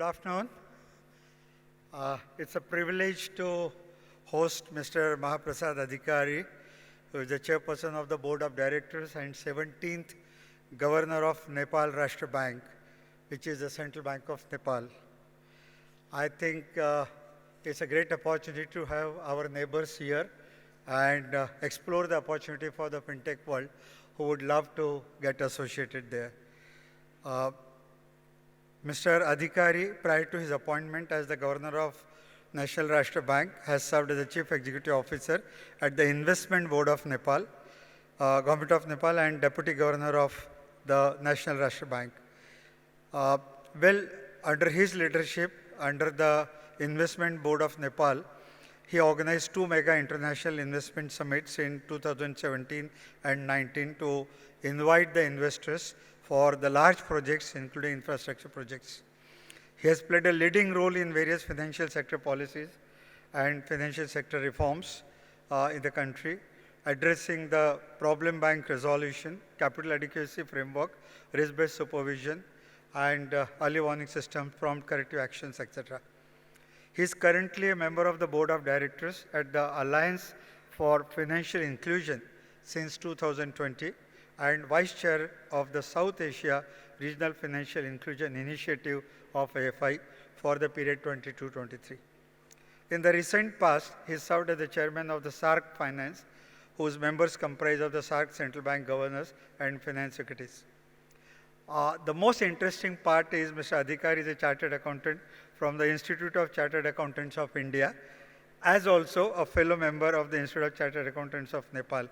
Good afternoon. It's a privilege to host Mr. Maha Prasad Adhikari, who is the chairperson of the Board of Directors and 17th Governor of Nepal Rastra Bank, which is the Central Bank of Nepal. I think it's a great opportunity to have our neighbors here and explore the opportunity for the fintech world who would love to get associated there. Mr. Adhikari, prior to his appointment as the Governor of National Rastra Bank, has served as the Chief Executive Officer at the Investment Board of Nepal, Government of Nepal, and Deputy Governor of the National Rastra Bank. Under his leadership, under the Investment Board of Nepal, he organized 2 mega international investment summits in 2017 and 19 to invite the investors for the large projects, including infrastructure projects. He has played a leading role in various financial sector policies and financial sector reforms in the country, addressing the problem bank resolution, capital adequacy framework, risk-based supervision, and early warning systems, prompt corrective actions, etc. He is currently a member of the Board of Directors at the Alliance for Financial Inclusion since 2020 and Vice Chair of the South Asia Regional Financial Inclusion Initiative of AFI for the period 22-23. In the recent past, he served as the Chairman of the SARC Finance, whose members comprise of the SARC Central Bank Governors and Finance Secretaries. The most interesting part is Mr. Adhikari is a Chartered Accountant from the Institute of Chartered Accountants of India, as also a fellow member of the Institute of Chartered Accountants of Nepal.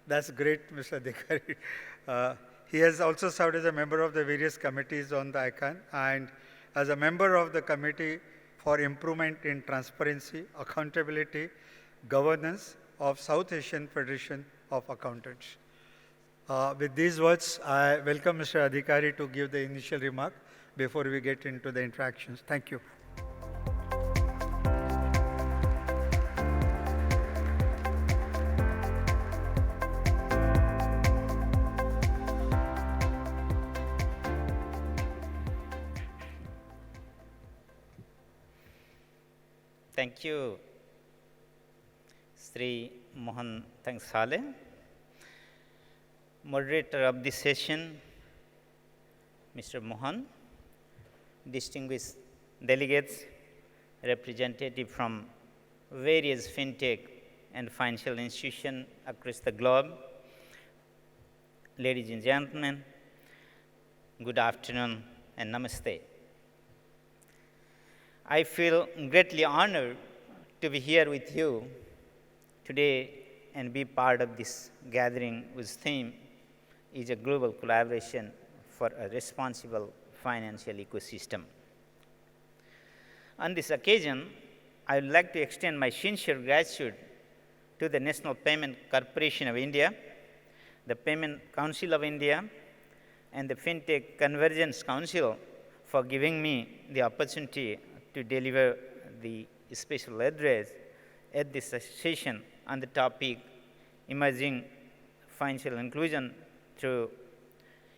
That's great, Mr. Adhikari. He has also served as a member of the various committees on the ICANN and as a member of the Committee for Improvement in Transparency, Accountability, Governance of South Asian Federation of Accountants. With these words, I welcome Mr. Adhikari to give the initial remark before we get into the interactions. Thank you. Thank you, Shri Mohan Tanksale, moderator of this session, Mr. Mohan, distinguished delegates, representatives from various fintech and financial institutions across the globe, ladies and gentlemen, good afternoon and namaste. I feel greatly honored to be here with you today and be part of this gathering whose theme is a global collaboration for a responsible financial ecosystem. On this occasion, I would like to extend my sincere gratitude to the National Payment Corporation of India, the Payment Council of India, and the Fintech Convergence Council for giving me the opportunity to deliver the special address at this session on the topic Emerging Financial Inclusion through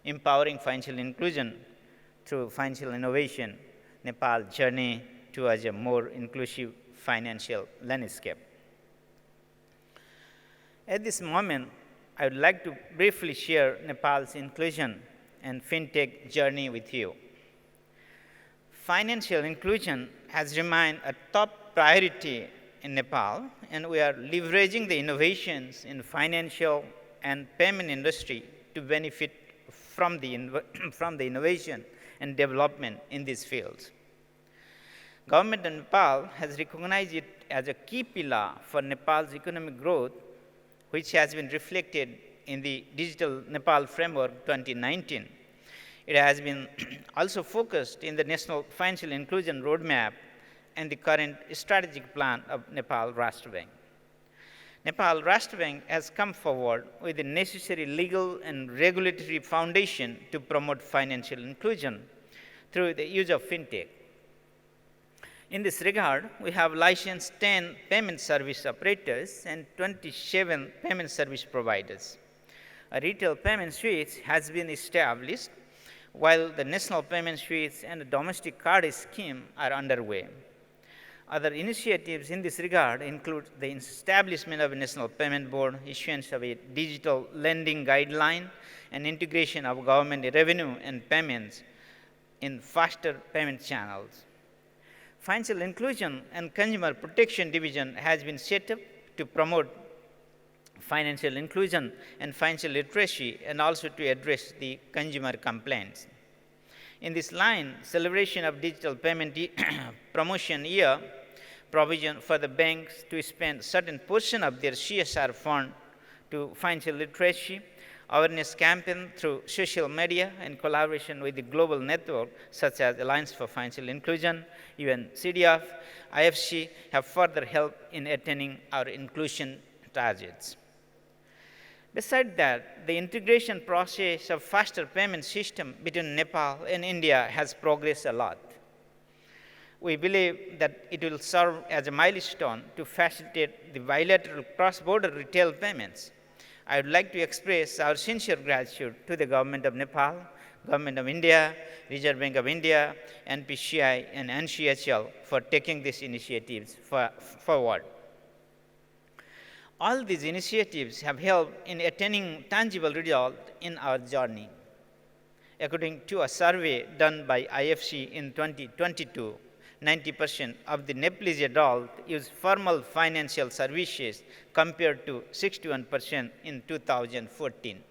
Empowering Financial Inclusion through Financial Innovation, Nepal's journey towards a more inclusive financial landscape. At this moment, I would like to briefly share Nepal's inclusion and fintech journey with you. Financial inclusion has remained a top priority in Nepal, and we are leveraging the innovations in financial and payment industry to benefit from the innovation and development in these fields. Government of Nepal has recognized it as a key pillar for Nepal's economic growth, which has been reflected in the Digital Nepal Framework 2019. It has been also focused in the National Financial Inclusion Roadmap and the current strategic plan of Nepal Rastra Bank. Nepal Rastra Bank has come forward with the necessary legal and regulatory foundation to promote financial inclusion through the use of fintech. In this regard, we have licensed 10 payment service operators and 27 payment service providers. A retail payment switch has been established while the national payment suites and the domestic card scheme are underway. Other initiatives in this regard include the establishment of a national payment board, issuance of a digital lending guideline, and integration of government revenue and payments in faster payment channels. Financial Inclusion and Consumer Protection Division has been set up to promote financial inclusion and financial literacy and also to address the consumer complaints. In this line, celebration of Digital Payment Promotion Year, provision for the banks to spend certain portion of their CSR fund to financial literacy, awareness campaign through social media and collaboration with the global network such as Alliance for Financial Inclusion, UNCDF, IFC have further helped in attaining our inclusion targets. Besides that, the integration process of faster payment system between Nepal and India has progressed a lot. We believe that it will serve as a milestone to facilitate the bilateral cross-border retail payments. I would like to express our sincere gratitude to the Government of Nepal, Government of India, Reserve Bank of India, NPCI, and NCHL for taking these initiatives forward. All these initiatives have helped in attaining tangible results in our journey. According to a survey done by IFC in 2022, 90% of the Nepalese adults use formal financial services compared to 61% in 2014.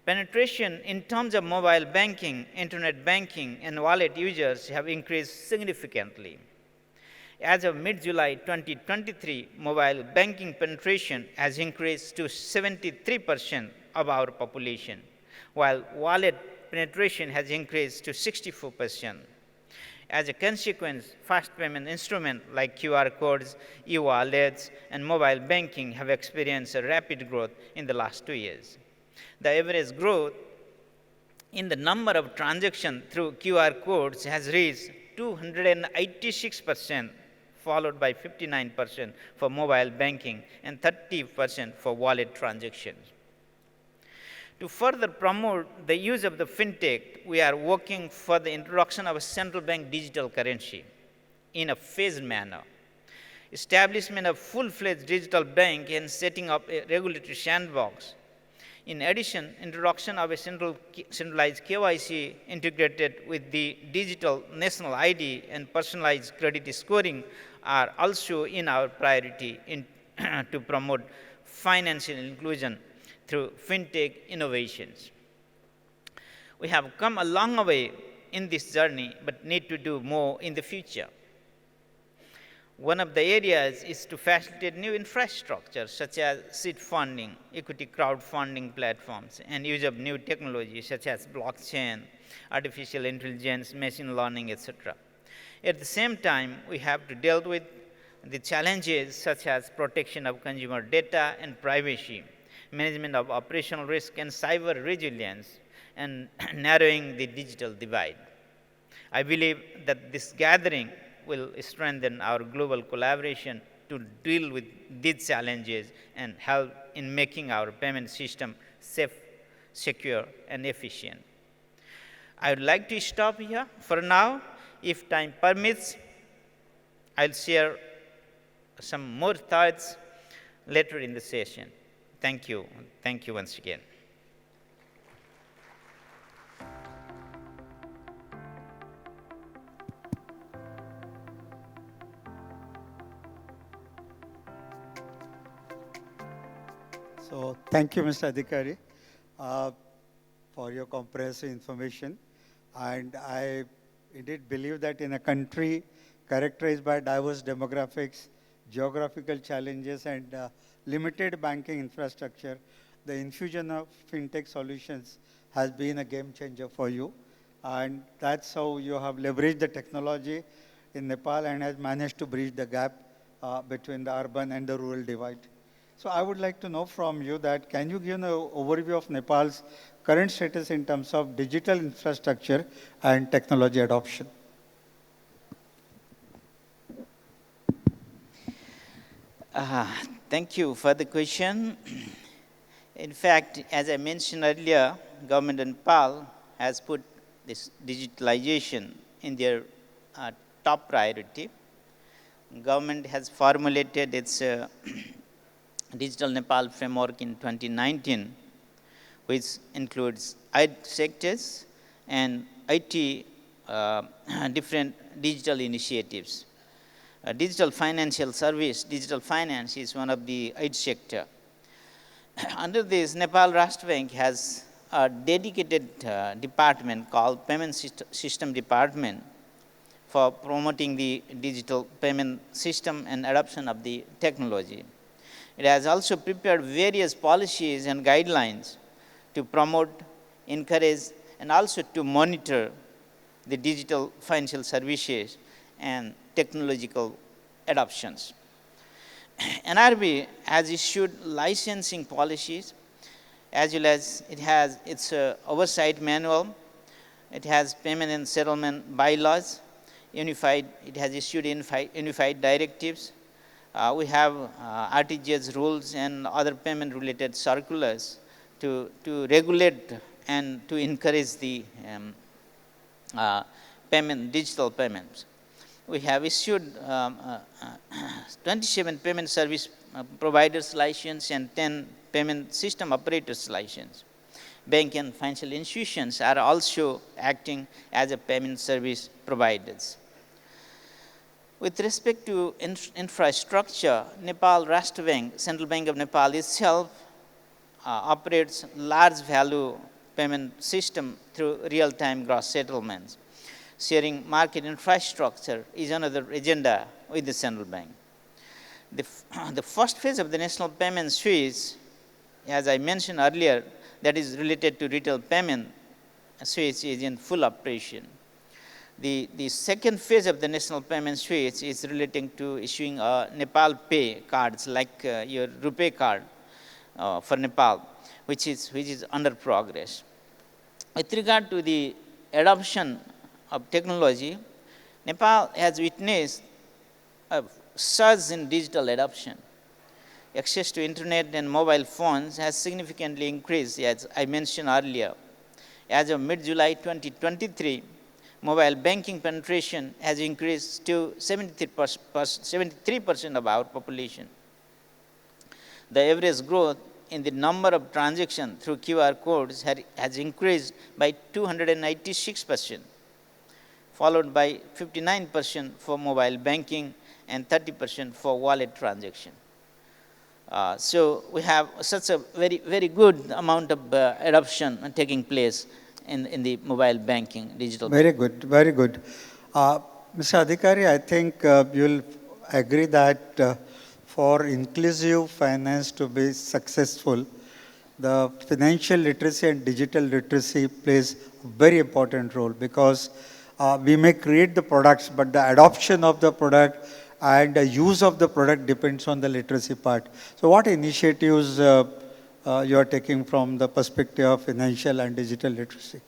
Penetration in terms of mobile banking, internet banking, and wallet users have increased significantly. As of mid-July 2023, mobile banking penetration has increased to 73% of our population, while wallet penetration has increased to 64%. As a consequence, fast payment instruments like QR codes, e-wallets, and mobile banking have experienced a rapid growth in the last 2 years. The average growth in the number of transactions through QR codes has reached 286%, followed by 59% for mobile banking and 30% for wallet transactions. To further promote the use of the fintech, we are working for the introduction of a central bank digital currency in a phased manner. Establishment of full-fledged digital bank and setting up a regulatory sandbox. In addition, introduction of a centralized KYC integrated with the digital national ID and personalized credit scoring are also in our priority to promote financial inclusion through fintech innovations. We have come a long way in this journey, but need to do more in the future. One of the areas is to facilitate new infrastructure such as seed funding, equity crowdfunding platforms, and use of new technologies such as blockchain, artificial intelligence, machine learning, etc. At the same time, we have to deal with the challenges such as protection of consumer data and privacy, management of operational risk and cyber resilience, and narrowing the digital divide. I believe that this gathering will strengthen our global collaboration to deal with these challenges and help in making our payment system safe, secure, and efficient. I would like to stop here for now. If time permits, I'll share some more thoughts later in the session. Thank you. Thank you once again. So thank you, Mr. Adhikari, for your comprehensive information. And I indeed believe that in a country characterized by diverse demographics, geographical challenges, and limited banking infrastructure, the infusion of fintech solutions has been a game changer for you. And that's how you have leveraged the technology in Nepal and has managed to bridge the gap between the urban and the rural divide. So I would like to know from you that can you give an overview of Nepal's current status in terms of digital infrastructure and technology adoption? Thank you for the question. In fact, as I mentioned earlier, Government of Nepal has put this digitalization in their top priority. Government has formulated its Digital Nepal framework in 2019, which includes 8 sectors and 80 different digital initiatives. Digital financial service, digital finance is one of the 8 sector. Under this, Nepal Rastra Bank has a dedicated department called Payment System Department for promoting the digital payment system and adoption of the technology. It has also prepared various policies and guidelines to promote, encourage, and also to monitor the digital financial services and technological adoptions. NRB has issued licensing policies, as well as it has its oversight manual. It has payment and settlement bylaws, it has issued unified directives. We have RTGS rules and other payment related circulars to regulate and to encourage the digital payments. We have issued 27 payment service providers license and 10 payment system operators license. Bank and financial institutions are also acting as a payment service providers. With respect to infrastructure, Nepal Rastra Bank, Central Bank of Nepal itself operates large value payment system through real-time gross settlements. Sharing market infrastructure is another agenda with the central bank. The first phase of the national payment switch, as I mentioned earlier, that is related to retail payment switch is in full operation. The second phase of the national payment switch is relating to issuing Nepal Pay cards like your RuPay card for Nepal, which is under progress. With regard to the adoption of technology, Nepal has witnessed a surge in digital adoption. Access to internet and mobile phones has significantly increased, as I mentioned earlier. As of mid-July 2023, mobile banking penetration has increased to 73% of our population. The average growth in the number of transactions through QR codes has increased by 296%, followed by 59% for mobile banking and 30% for wallet transaction. So we have such a very, very good amount of adoption taking place in the mobile banking, digital. Very good, very good. Mr. Adhikari, I think you'll agree that for inclusive finance to be successful, the financial literacy and digital literacy plays a very important role, because we may create the products, but the adoption of the product and the use of the product depends on the literacy part. So what initiatives you are taking from the perspective of financial and digital literacy?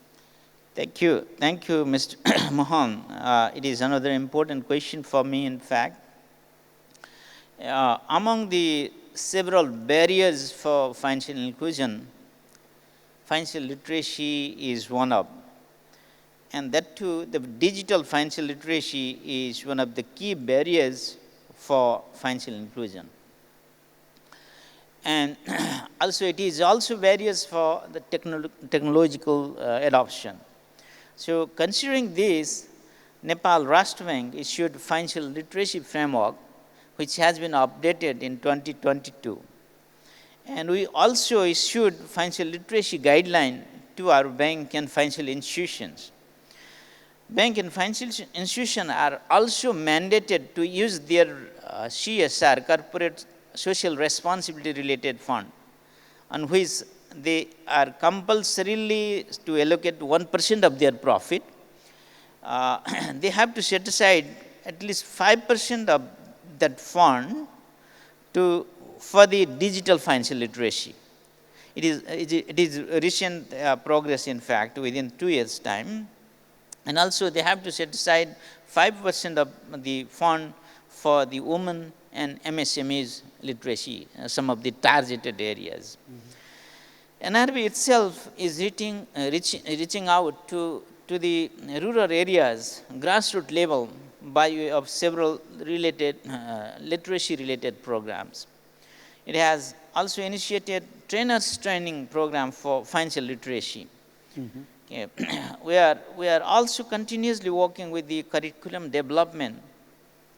Thank you, Mr. Mohan. It is another important question for me, in fact. Among the several barriers for financial inclusion, financial literacy is one of, and that too, the digital financial literacy is one of the key barriers for financial inclusion. And also it is also barriers for the technological adoption. So considering this, Nepal Rastra Bank issued financial literacy framework, which has been updated in 2022. And we also issued financial literacy guideline to our bank and financial institutions. Bank and financial institutions are also mandated to use their CSR, corporate social responsibility related fund, on which they are compulsorily to allocate 1% of their profit. They have to set aside at least 5% of that fund for the digital financial literacy. It is recent progress, in fact, within 2 years' time. And also they have to set aside 5% of the fund for the women and MSMEs literacy, some of the targeted areas. NRB itself is reaching out to the rural areas, grassroots level, by way of several related literacy related programs. It has also initiated trainers training program for financial literacy. Okay. we are also continuously working with the curriculum development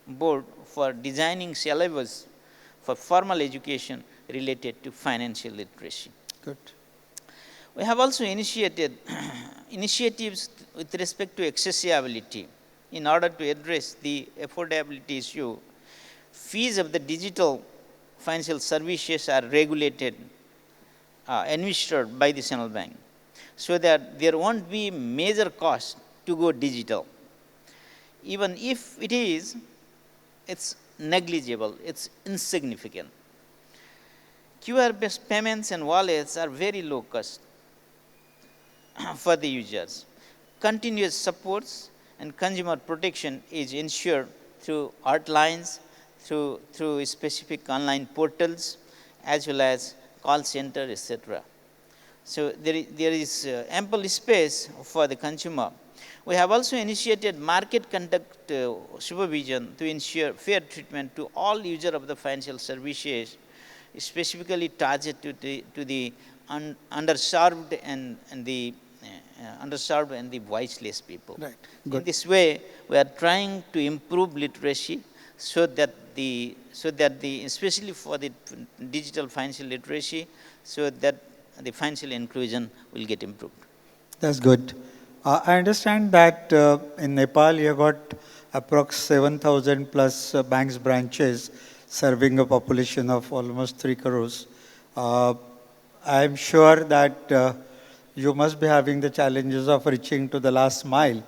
board for designing syllabus for formal education related to financial literacy. Good. We have also initiated initiatives with respect to accessibility in order to address the affordability issue. Fees of the digital financial services are regulated, administered by the central bank, so that there won't be major cost to go digital. Even if it is, it's negligible, it's insignificant. QR-based payments and wallets are very low cost for the users. Continuous supports and consumer protection is ensured through hotlines, through specific online portals, as well as call center, etc. So there is ample space for the consumer. We have also initiated market conduct supervision to ensure fair treatment to all users of the financial services, specifically targeted to the underserved and the underserved and the voiceless people. Right. In this way, we are trying to improve literacy so that the especially for the digital financial literacy, so that the financial inclusion will get improved. That's good. I understand that in Nepal you have got approx 7,000 plus banks branches serving a population of almost 3 crores. I'm sure that you must be having the challenges of reaching to the last mile.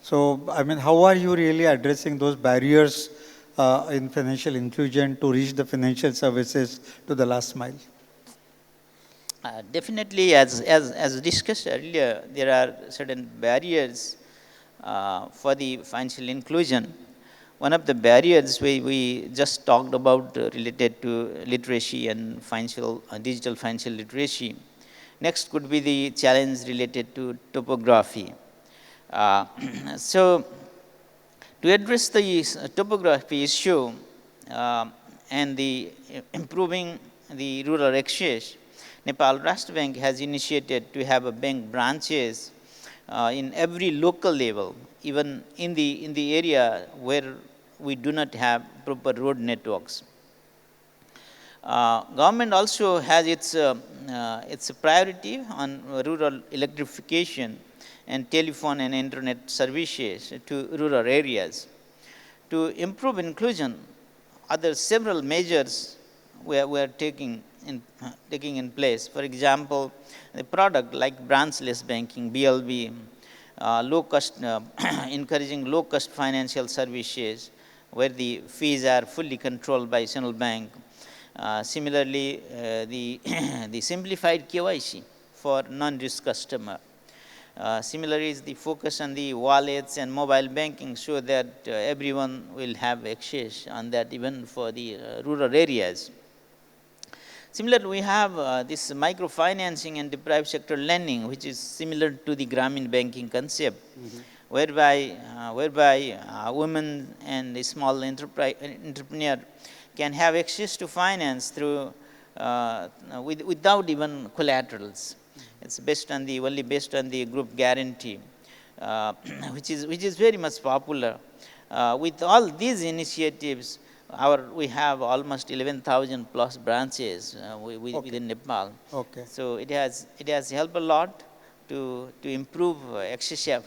So, I mean, how are you really addressing those barriers in financial inclusion to reach the financial services to the last mile? Definitely, as discussed earlier, there are certain barriers for the financial inclusion. One of the barriers we just talked about related to literacy and digital financial literacy. Next could be the challenge related to topography. So, to address the topography issue and the improving the rural access, Nepal Rastra Bank has initiated to have a bank branches in every local level, even in the area where we do not have proper road networks. Government also has its priority on rural electrification and telephone and internet services to rural areas. To improve inclusion, other several measures we are taking in place. For example, the product like branchless banking, BLB, low cost, encouraging low cost financial services where the fees are fully controlled by central bank. Similarly, the simplified KYC for non-risk customer. Similarly, is the focus on the wallets and mobile banking so that everyone will have access on that, even for the rural areas. Similarly, we have this microfinancing and the private sector lending, which is similar to the Grameen banking concept, whereby women and the small entrepreneur can have access to finance through without even collaterals. It's only based on the group guarantee, which is very much popular. With all these initiatives, we have almost 11,000 plus branches within Nepal. Okay. So it has helped a lot to improve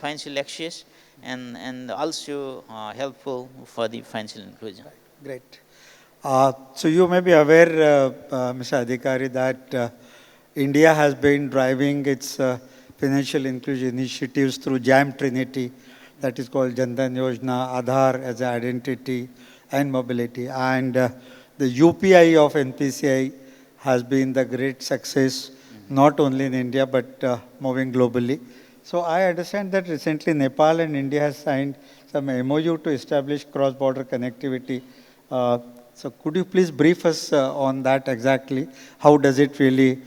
financial access and also helpful for the financial inclusion. Great. So you may be aware, Mr. Adhikari, that India has been driving its financial inclusion initiatives through JAM Trinity, that is called Jan Dhan Yojana, Aadhaar as an identity and mobility. And the UPI of NPCI has been the great success, not only in India, but moving globally. So I understand that recently Nepal and India has signed some MOU to establish cross-border connectivity. So could you please brief us on that exactly? How does it really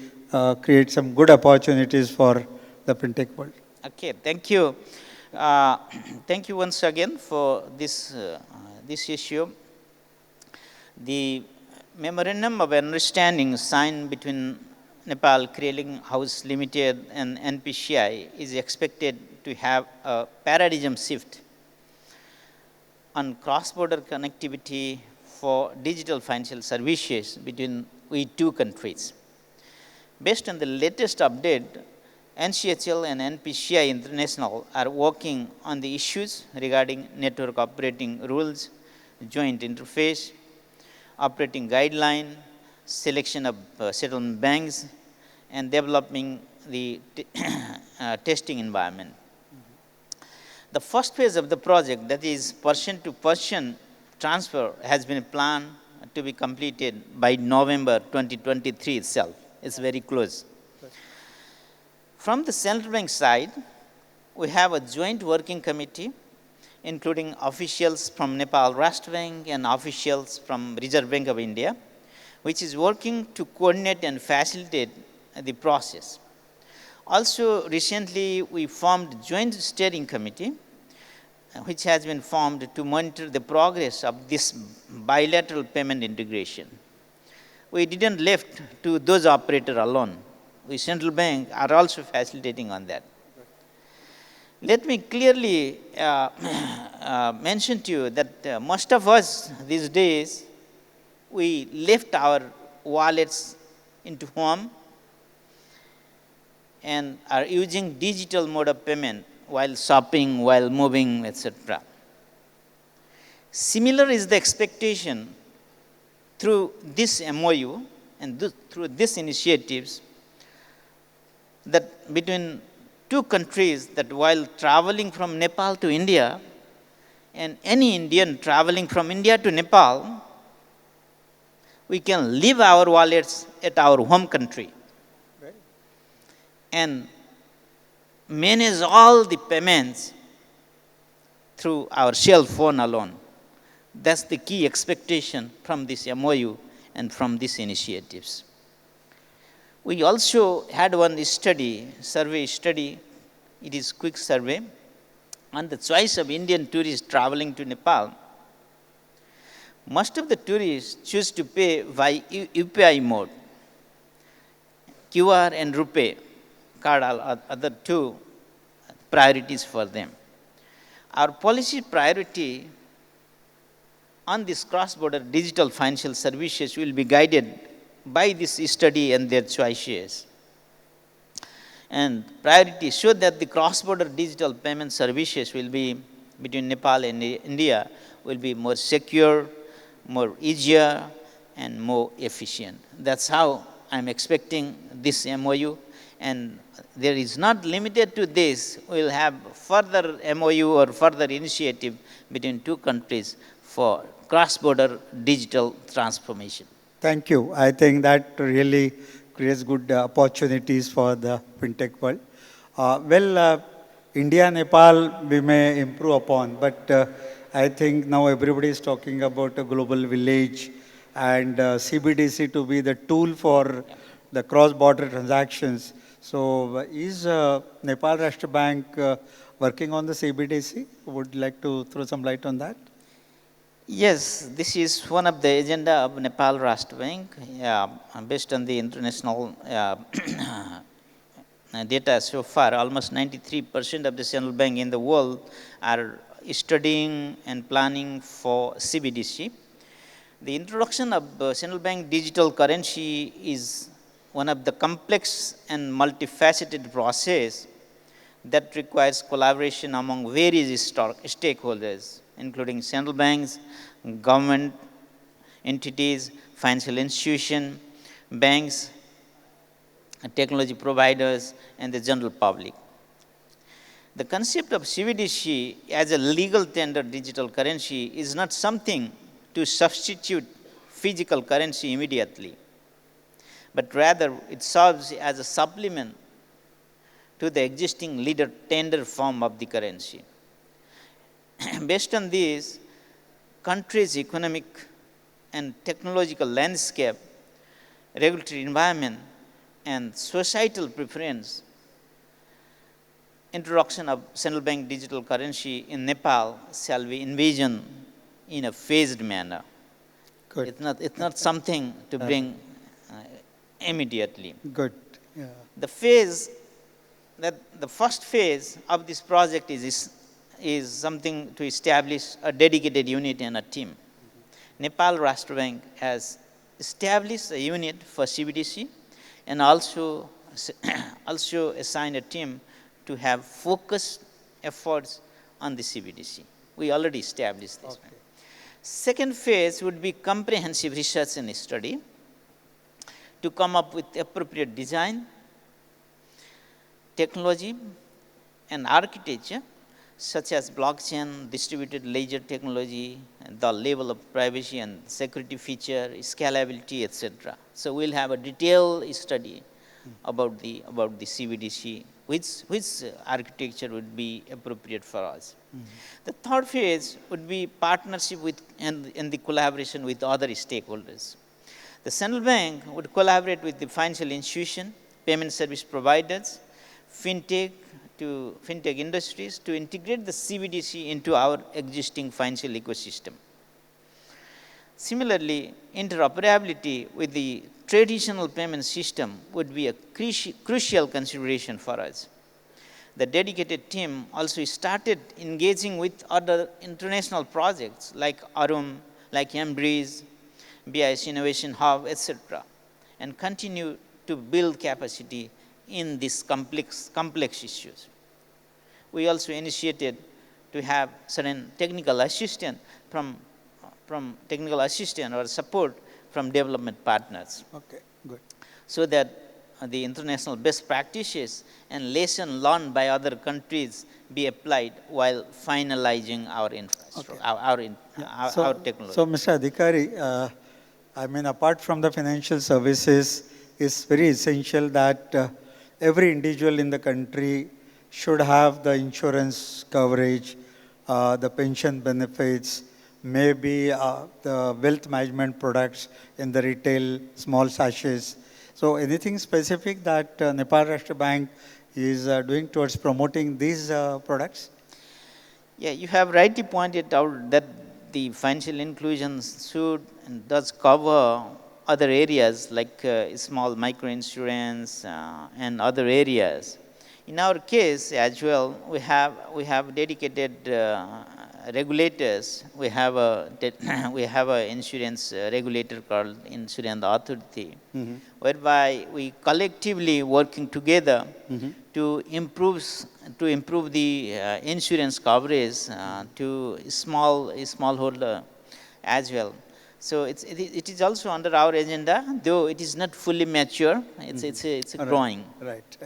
create some good opportunities for the fintech world. Okay, thank you. Uh, Thank you once again for this issue. The memorandum of understanding signed between Nepal Clearing House Limited and NPCI is expected to have a paradigm shift on cross-border connectivity for digital financial services between we two countries. Based on the latest update, NCHL and NPCI International are working on the issues regarding network operating rules, joint interface, operating guideline, selection of settlement banks, and developing the testing environment. The first phase of the project, that is person-to-person transfer, has been planned to be completed by November 2023 itself. It's very close. From the central bank side, we have a joint working committee, including officials from Nepal Rastra Bank and officials from Reserve Bank of India, which is working to coordinate and facilitate the process. Also, recently we formed joint steering committee, which has been formed to monitor the progress of this bilateral payment integration. We didn't left to those operators alone. We central bank are also facilitating on that. Let me clearly mention to you that most of us these days, we left our wallets into home and are using digital mode of payment while shopping, while moving, etc. Similar is the expectation through this MOU and through these initiatives, that between two countries, that while traveling from Nepal to India, and any Indian traveling from India to Nepal, we can leave our wallets at our home country and manage all the payments through our cell phone alone. That's the key expectation from this MOU and from these initiatives. We also had one survey study, it is quick survey, on the choice of Indian tourists traveling to Nepal. Most of the tourists choose to pay by UPI mode. QR and RuPay card are other two priorities for them. Our policy priority on this cross-border digital financial services will be guided by this study and their choices. And priority so that the cross-border digital payment services will be between Nepal and India will be more secure, more easier, and more efficient. That's how I'm expecting this MOU. And there is not limited to this. We'll have further MOU or further initiative between two countries for cross-border digital transformation. Thank you. I think that really creates good opportunities for the fintech world. India, Nepal, we may improve upon, but I think now everybody is talking about a global village and CBDC to be the tool for the cross-border transactions. So is Nepal Rastra Bank working on the CBDC? Would you like to throw some light on that? Yes, this is one of the agenda of Nepal Rastra Bank, based on the international data so far. Almost 93% of the central bank in the world are studying and planning for CBDC. The introduction of central bank digital currency is one of the complex and multifaceted process that requires collaboration among various stakeholders, including central banks, government entities, financial institutions, banks, technology providers, and the general public. The concept of CBDC as a legal tender digital currency is not something to substitute physical currency immediately, but rather it serves as a supplement to the existing legal tender form of the currency. Based on this, country's economic and technological landscape, regulatory environment, and societal preference, introduction of central bank digital currency in Nepal shall be envisioned in a phased manner. Good. It's not something to bring immediately. Good. Yeah. The phase the first phase of this project is something to establish a dedicated unit and a team. Nepal Rastra Bank has established a unit for CBDC and also assigned a team to have focused efforts on the CBDC. We already established this. Okay. Second phase would be comprehensive research and study to come up with appropriate design, technology, and architecture such as blockchain, distributed ledger technology, and the level of privacy and security feature, scalability, etc. So we'll have a detailed study about the CBDC, which architecture would be appropriate for us. The third phase would be partnership with and the collaboration with other stakeholders. The central bank would collaborate with the financial institution, payment service providers, fintech industries to integrate the CBDC into our existing financial ecosystem. Similarly, interoperability with the traditional payment system would be a crucial consideration for us. The dedicated team also started engaging with other international projects like ARUM, like Embreeze, BIS Innovation Hub, etc., and continue to build capacity in these complex issues. We also initiated to have certain technical assistance or support from development partners. Okay, good. So that the international best practices and lessons learned by other countries be applied while finalizing our infrastructure, Okay. our technology. So, Mr. Adhikari, apart from the financial services, it's very essential that every individual in the country should have the insurance coverage, the pension benefits, maybe the wealth management products in the retail, small sachets. So anything specific that Nepal Rastra Bank is doing towards promoting these products? Yeah, you have rightly pointed out that the financial inclusion should and does cover other areas like small micro insurance and other areas. In our case as well, we have dedicated regulators. We have a insurance regulator called Insurance Authority, whereby we collectively working together to improve the insurance coverage to smallholder as well. So it is also under our agenda, though it is not fully mature. It's growing. Right.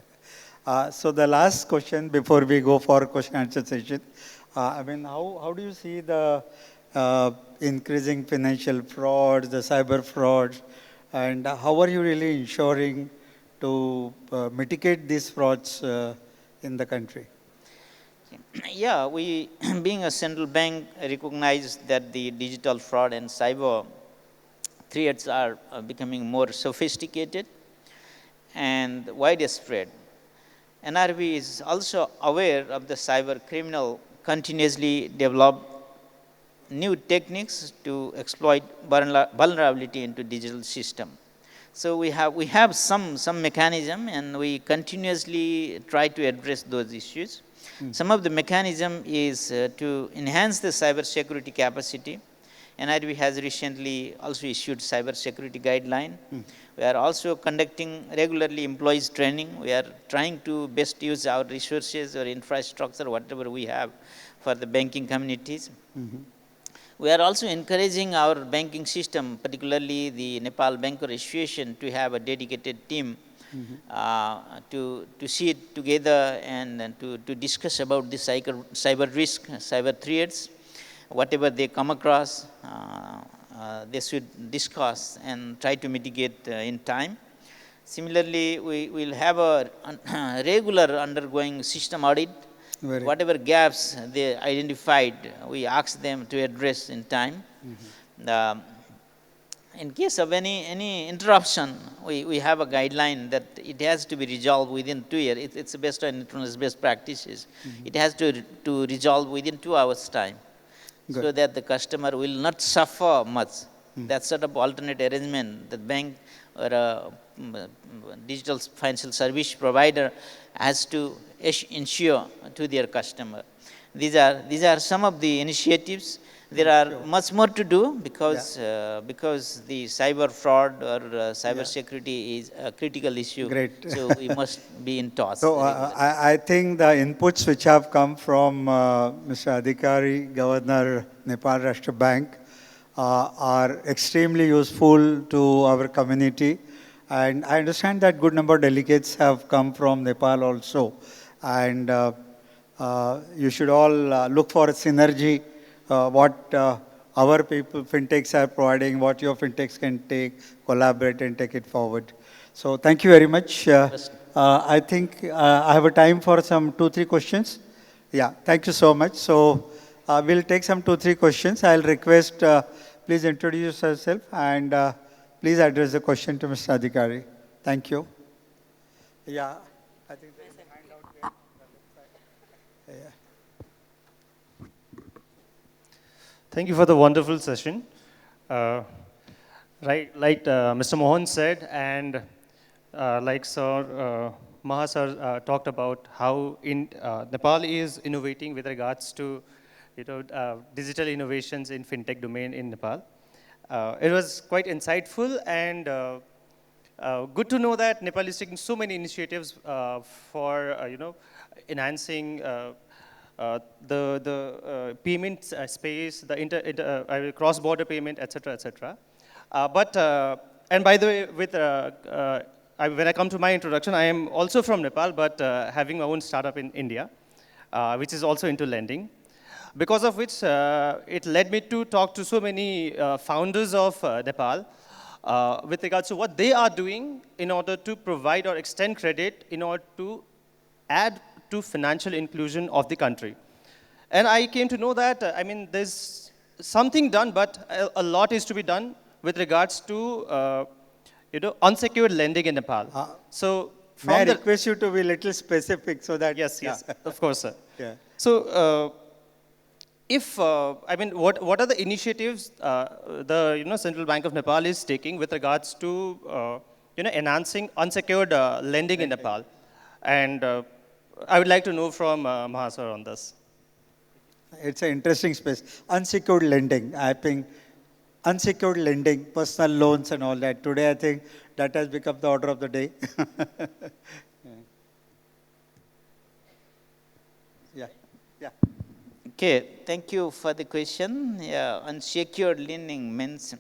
So the last question before we go for question answer session. How do you see the increasing financial frauds, the cyber frauds, and how are you really ensuring to mitigate these frauds in the country? Yeah, we, being a central bank, recognize that the digital fraud and cyber threats are becoming more sophisticated and widespread. NRB is also aware of the cyber criminal continuously develop new techniques to exploit vulnerability into digital system. So we have some mechanism, and we continuously try to address those issues. Some of the mechanism is to enhance the cyber security capacity. NRB has recently also issued cyber security guideline. We are also conducting regularly employees training. We are trying to best use our resources or infrastructure, whatever we have, for the banking communities. We are also encouraging our banking system, particularly the Nepal Banker Association, to have a dedicated team to see it together and to discuss about the cyber risk, cyber threats. Whatever they come across, they should discuss and try to mitigate in time. Similarly, we will have a regular undergoing system audit. Whatever gaps they identified, we ask them to address in time. in case of any interruption, we have a guideline that it has to be resolved within 2 years. It's based on international best practices. It has to resolve within 2 hours time, so Good. that the customer will not suffer much. That sort of alternate arrangement, the bank or a digital financial service provider has to ensure to their customer. These are some of the initiatives. There are Sure. much more to do because the cyber fraud or cyber Yeah. security is a critical issue. Great. So we must be in touch So regularly. I think the inputs which have come from Mr. Adhikari, Governor, Nepal Rastra Bank, are extremely useful to our community. And I understand that good number of delegates have come from Nepal also. And you should all look for a synergy, what our people, fintechs are providing, what your fintechs can take, collaborate and take it forward. So thank you very much. I think I have a time for some 2-3 questions. Yeah, thank you so much. So we'll take some 2-3 questions. I'll request, please introduce yourself and please address the question to Mr. Adhikari. Thank you. Yeah, I think there is a handout there on the left side. Yeah. Thank you for the wonderful session. Right, like Mr. Mohan said, and like Sir Maha sir talked about how Nepal is innovating with regards to digital innovations in fintech domain in Nepal. It was quite insightful and good to know that Nepal is taking so many initiatives for enhancing the payment space, the cross-border payment, etc., etc. And by the way, when I come to my introduction, I am also from Nepal, but having my own startup in India, which is also into lending. Because of which, it led me to talk to so many founders of Nepal with regards to what they are doing in order to provide or extend credit in order to add to financial inclusion of the country. And I came to know that, there's something done, but a lot is to be done with regards to unsecured lending in Nepal. So May I request you to be a little specific so that... Yes, of course, sir. Yeah. So what are the initiatives the Central Bank of Nepal is taking with regards to enhancing unsecured lending in Nepal? And I would like to know from Maha sir on this. It's an interesting space. Unsecured lending. I think unsecured lending, personal loans and all that. Today, I think that has become the order of the day. Yeah. Okay, thank you for the question. Yeah, unsecured lending means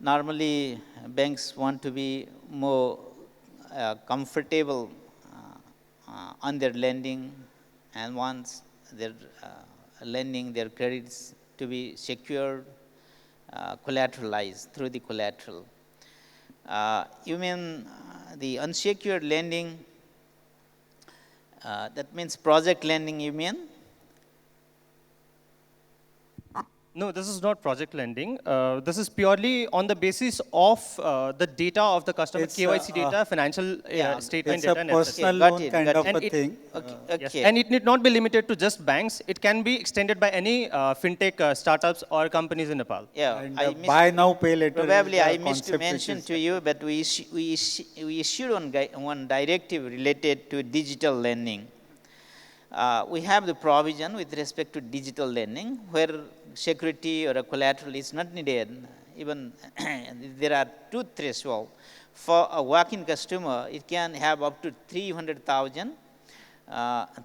normally banks want to be more comfortable on their lending and wants their lending, their credits to be secured, collateralized through the collateral. You mean the unsecured lending, that means project lending, you mean? No, this is not project lending. This is purely on the basis of the data of the customer, It's, KYC data, financial statement It's a data, and personal etc. loan kind of a thing. Yes. And it need not be limited to just banks. It can be extended by any fintech startups or companies in Nepal. Yeah, And I missed, buy now, pay later. probably is the I missed to concept which mention is- to you, but we issued one directive related to digital lending. We have the provision with respect to digital lending where security or a collateral is not needed. Even there are two thresholds. For a walk-in customer, it can have up to 300,000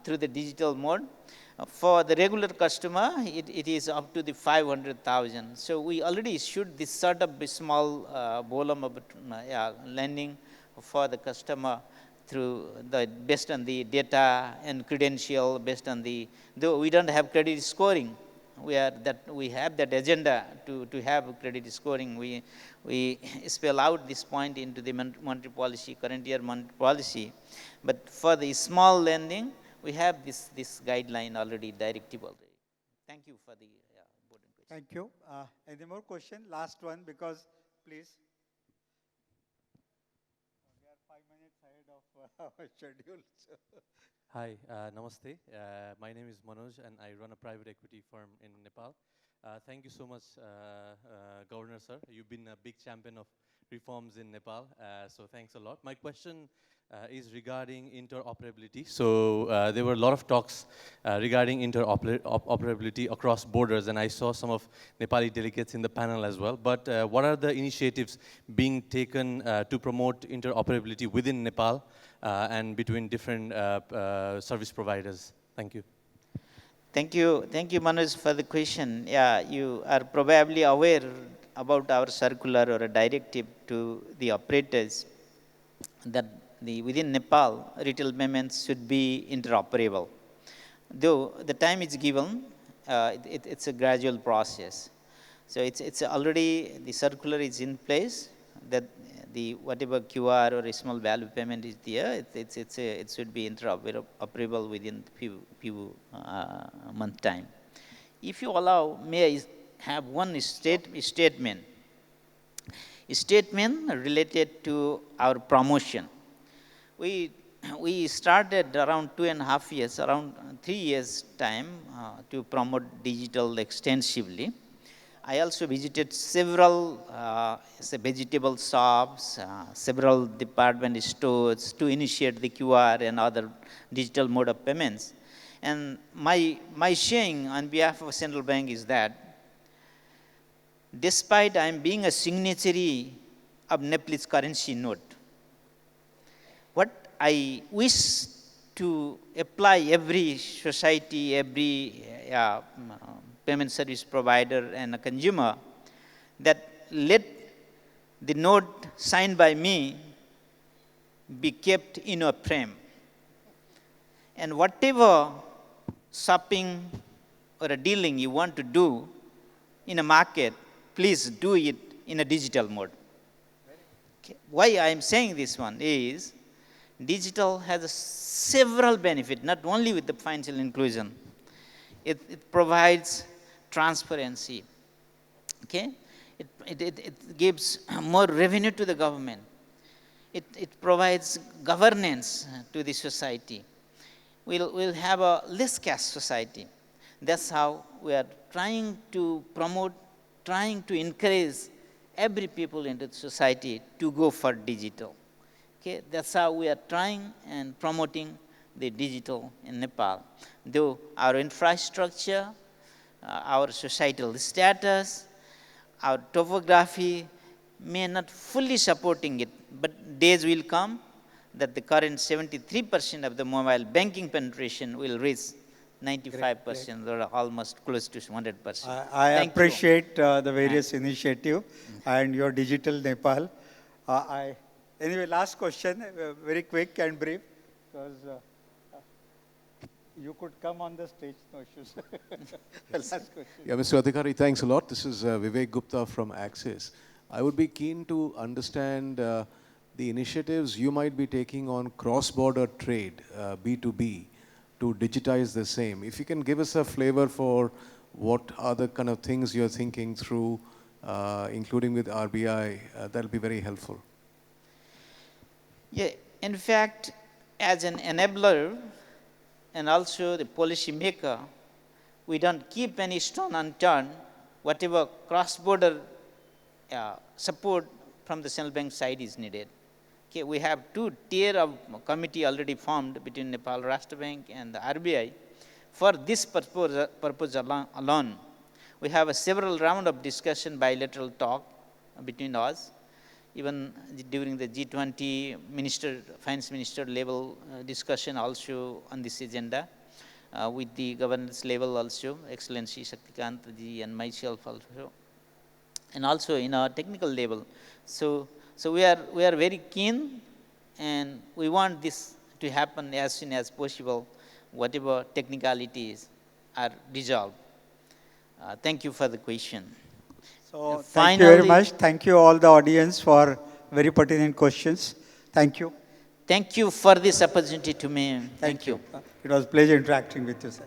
through the digital mode. For the regular customer, it is up to the 500,000. So we already issued this sort of small volume of lending for the customer through the based on the data and credential, based on the, though we don't have credit scoring, we have that agenda to have credit scoring. We spell out this point into the monetary policy, current year monetary policy. But for the small lending, we have this guideline already, directive already. Thank you for the important question. Thank you. Any more question? Last one, because please. We are 5 minutes ahead of our schedule. So. Hi, namaste. My name is Manoj and I run a private equity firm in Nepal. Thank you so much, Governor sir. You've been a big champion of reforms in Nepal, so thanks a lot. My question is regarding interoperability. So there were a lot of talks regarding interoperability across borders, and I saw some of Nepali delegates in the panel as well. But what are the initiatives being taken to promote interoperability within Nepal and between different service providers? Thank you. Thank you, Manoj, for the question. Yeah, you are probably aware about our circular or a directive to the operators that within Nepal, retail payments should be interoperable. Though the time is given, it's a gradual process. So it's already, the circular is in place, that the whatever QR or a small value payment is there, it should be interoperable within few month time. If you allow, may I have one statement related to our promotion. We started around 2.5 years, around 3 years time to promote digital extensively. I also visited several vegetable shops, several department stores to initiate the QR and other digital mode of payments. And my saying on behalf of Central Bank is that despite I am being a signatory of Nepalese currency note, what I wish to apply every society, every payment service provider and a consumer, that let the note signed by me be kept in a frame. And whatever shopping or a dealing you want to do in a market, please do it in a digital mode. Okay. Why I am saying this one is, digital has several benefits, not only with the financial inclusion. It provides transparency. Okay? It gives more revenue to the government. It provides governance to the society. We'll have a less caste society. That's how we are trying to promote, trying to encourage every people in the society to go for digital. Okay? That's how we are trying and promoting the digital in Nepal. Though our infrastructure, our societal status, our topography may not fully supporting it, but days will come that the current 73% of the mobile banking penetration will reach 95% or almost close to 100%. I appreciate the various initiative and your digital Nepal. Anyway, last question, very quick and brief, because you could come on the stage, no issues. Last question. Yeah, Mr. Adhikari, thanks a lot. This is Vivek Gupta from Axis. I would be keen to understand the initiatives you might be taking on cross-border trade, B2B, to digitize the same. If you can give us a flavor for what are the kind of things you're thinking through, including with RBI, that'll be very helpful. Yeah, in fact, as an enabler and also the policy maker, we don't keep any stone unturned. Whatever cross-border support from the central bank side is needed. Okay, we have 2 tier of committee already formed between Nepal Rastra Bank and the RBI. For this purpose alone, we have a several round of discussion, bilateral talk between us. Even during the G20 finance minister level discussion also on this agenda, with the governance level also, Excellency Shaktikant ji and myself also, and also in our technical level. So we are very keen, and we want this to happen as soon as possible, whatever technicalities are resolved. Thank you for the question. So thank you very much. Thank you all the audience for very pertinent questions. Thank you. Thank you for this opportunity to me. Thank you. It was a pleasure interacting with you, sir.